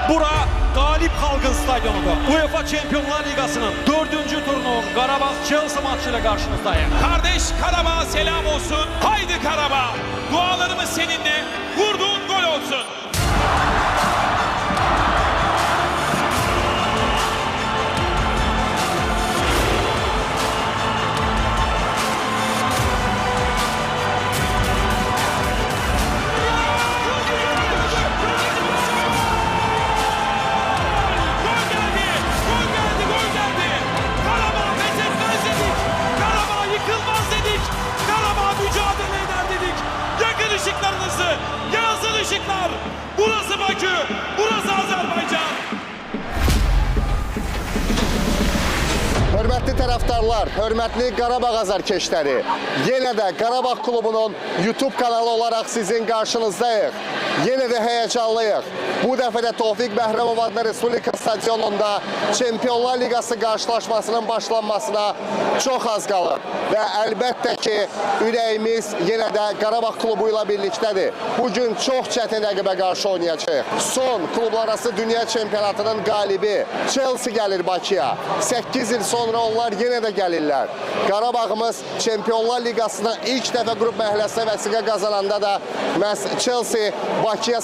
Bura Galip Halkın Stadyonu'dur. UEFA Şampiyonlar Ligası'nın 4. turunun Qarabağ Chelsea maçıyla karşınızdayım. Kardeş Karabağ selam olsun. Haydi Karabağ. Dualarımız seninle. Vurduğun gol olsun. Işıklarınızı yansın ışıklar. Burası Bakü, burası Azərbaycan. Hörmətli tərəfdarlar, hörmətli Qarabağ azarkeşləri, yenə də Qarabağ klubunun YouTube kanalı olaraq sizin qarşınızdayıq. Yenə də həyəcanlıyıq. Bu dəfə də Tofiq Bəhrəmov adına Respublika stadionunda Çempionlar Liqası qarşılaşmasının başlanmasına çox az qalır. Və əlbəttə ki, ürəyimiz yenə də Qarabağ klubu ilə birlikdədir. Bugün çox çətin rəqibə qarşı oynayacaq. Son klublararası dünya çempionatının qalibi Chelsea gəlir Bakıya. 8 il sonra onlar yenə də gəlirlər. Qarabağımız Çempionlar Liqasına ilk dəfə qrup mərhələsinə vəsiqə qazananda da məhz Chelsea Bakıya